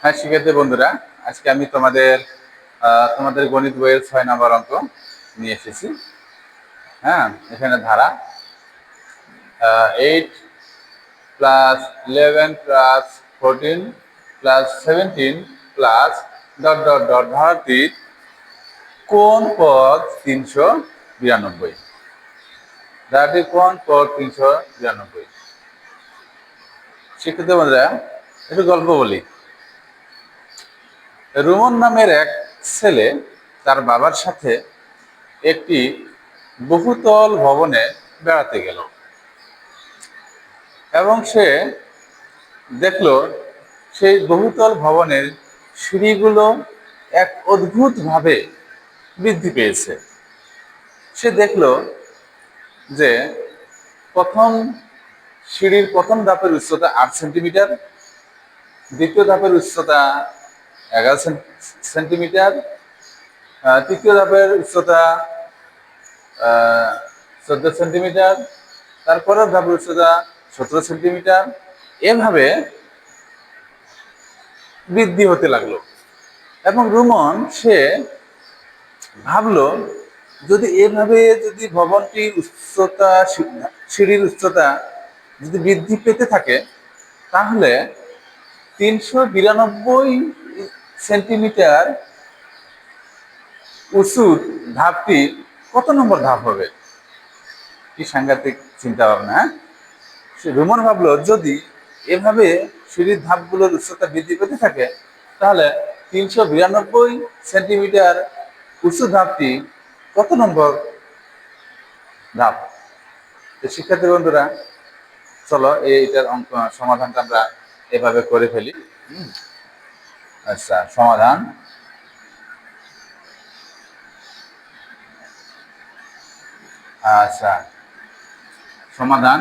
হ্যাঁ, শিক্ষার্থী বন্ধুরা, আজকে আমি তোমাদের গণিত বইয়ের 6 নম্বর অঙ্ক নিয়ে এসেছি। হ্যাঁ, এখানে ধারা 8 plus 11 plus 14 plus 17 plus dot dot dot ধারাটির কোন পদ 392? ধারাটির কোন পদ 392? শিক্ষার্থী বন্ধুরা, একটু গল্প বলি। রুমন নামের এক ছেলে তার বাবার সাথে একটি বহুতল ভবনে বেড়াতে গেল এবং সে দেখল সেই বহুতল ভবনের সিঁড়িগুলো এক অদ্ভুতভাবে বৃদ্ধি পেয়েছে। সে দেখল যে প্রথম সিঁড়ির প্রথম ধাপের উচ্চতা 8 সেন্টিমিটার, দ্বিতীয় ধাপের উচ্চতা 11 সেন্টিমিটার, তৃতীয় ধাপের উচ্চতা 14 সেন্টিমিটার, তারপরের ধাপের উচ্চতা 17 সেন্টিমিটার, এভাবে বৃদ্ধি হতে লাগলো। এবং রুমন সে ভাবলো, যদি ভবনটির উচ্চতা, সিঁড়ির উচ্চতা যদি বৃদ্ধি পেতে থাকে, তাহলে 392 সেন্টিমিটার উঁচু ধাপটি কত নম্বর ধাপ হবে? কি সাংঘাতিক চিন্তা ভাবনা! রুমন ভাবলো, যদি এভাবে সিঁড়ির ধাপগুলোর উচ্চতা বৃদ্ধি পেতে থাকে, তাহলে 392 সেন্টিমিটার উঁচু ধাপটি কত নম্বর ধাপ? তো শিক্ষার্থী বন্ধুরা, চলো এইটার অঙ্ক সমাধানটা আমরা এভাবে করে ফেলি। আচ্ছা, সমাধান। আচ্ছা, সমাধান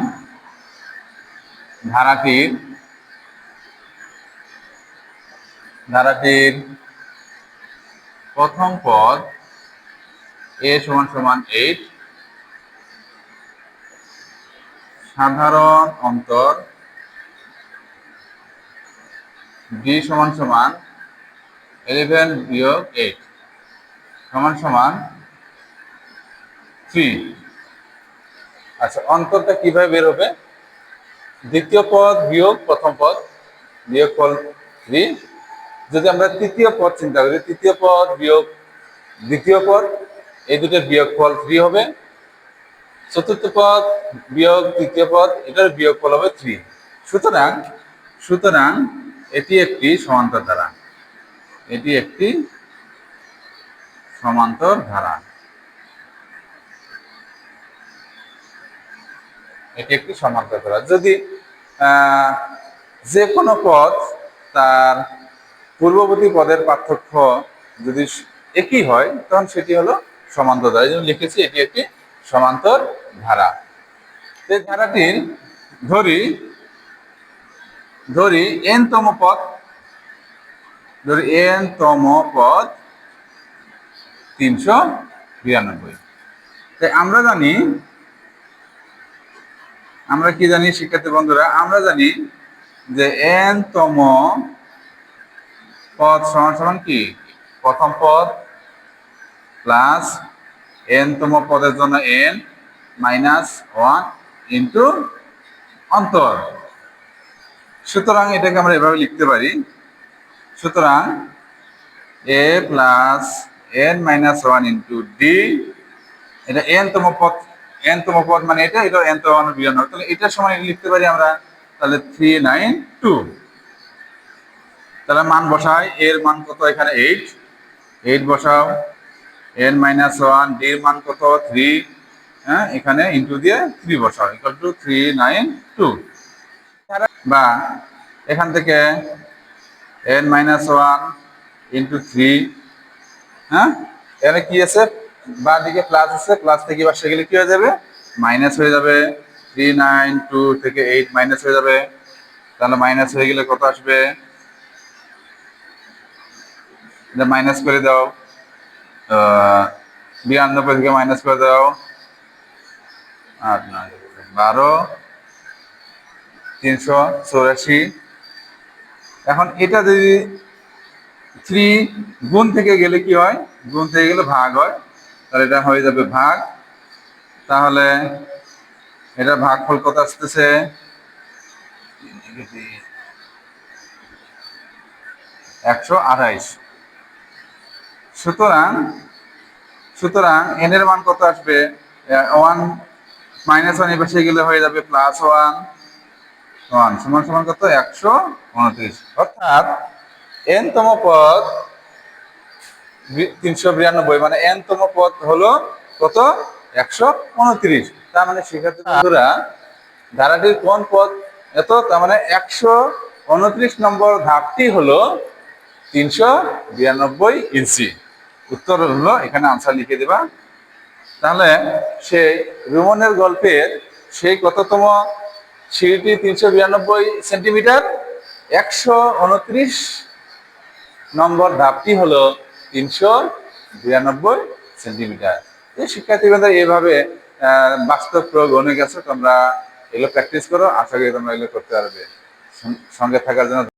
ধারাটির প্রথম পদ a সমান সমান 8, সাধারণ অন্তর b সমান সমান 11 বিয়োগ 8 সমান সমান 3। আচ্ছা, অন্তরটা কিভাবে বের হবে? দ্বিতীয় পদ বিয়োগ প্রথম পদ, বিয়োগফল 3। যদি আমরা তৃতীয় পদ চিন্তা করি, তৃতীয় পদ বিয়োগ দ্বিতীয় পদ, এই দুটোর বিয়োগফল 3 হবে। চতুর্থ পদ বিয়োগ তৃতীয় পদ, এটার বিয়োগফল হবে 3। সুতরাং এটি একটি সমান্তর ধারা। এটি একটি সমান্তর ধারা। এটি একটি সমান্তর ধারা। যদি যে কোনো পদ তার পূর্ববর্তী পদের পার্থক্য যদি একই হয়, তখন সেটি হলো সমান্তর ধারা। এই জন্য লিখেছি এটি একটি সমান্তর ধারা। এই ধারাটির ধরি n তম পদ 392। তাই আমরা কি জানি শিক্ষার্থী বন্ধুরা? আমরা জানি যে n তম পদ সমান সমান কি? প্রথম পদ প্লাস n তম পদের জন্য n মাইনাস 1 ইন্টু অন্তর। সুতরাং এটাকে আমরা এভাবে লিখতে পারি। সুতরাং a plus n minus 1 into D, এটা n তম পদ মানে এটা n তম মানে 92। তাহলে এটার সমান লিখতে পারি আমরা তাহলে 392। তাহলে মান বসাই, এর মান কত? এখানে 8 বসাও, n মাইনাস 1, ডির মান কত? 3, হ্যাঁ, এখানে ইন্টু দিয়ে 3 বসাও, ইকুয়াল টু 392। বা এখান থেকে n মাইনাস 1 ইন্টু 3, হ্যাঁ, এখানে কি আছে? বাঁ দিকে প্লাস আছে, প্লাস থেকে পাশে গেলে কি হয়ে যাবে? মাইনাস হয়ে যাবে। 392 থেকে 8 মাইনাস হয়ে যাবে। তাহলে মাইনাস হয়ে গেলে কত আসবে? এটা মাইনাস করে দাও। 92 থেকে মাইনাস করে দাও, 8 9 12, 384। এখন এটা যদি থ্রি গুণ থেকে গেলে কি হয়, গুণ থেকে গেলে ভাগ হয়, তাহলে এটা হয়ে যাবে ভাগ। তাহলে এটা ভাগফল কত আসতেছে, 128। সুতরাং সুতরাং এন এর মান কত আসবে, 1 -1 এ পাশে গেলে হয়ে যাবে +1, 1 সমান সমান কত, 129। অর্থাৎ এন তম পদ 392, মানে এন তম পদ হলো কত, 129। তার মানে শিক্ষার্থী বন্ধুরা ধারাটির কোন পদ এত, তার মানে 129 নম্বর ধাপটি হলো 392 ইঞ্চি। উত্তর হলো এখানে আনসার লিখে দিবা। তাহলে সেই রোমনের গল্পের সেই কততম সিঁড়িটি 392 সেন্টিমিটার, 129 নম্বর ধাপটি হলো 392 সেন্টিমিটার। এই শিক্ষার্থীবৃন্দ এইভাবে বাস্তব প্রয়োগ অনেক আছে, তোমরা এগুলো প্র্যাকটিস করো, আশা করি তোমরা এগুলো করতে পারবে। সঙ্গে থাকার জন্য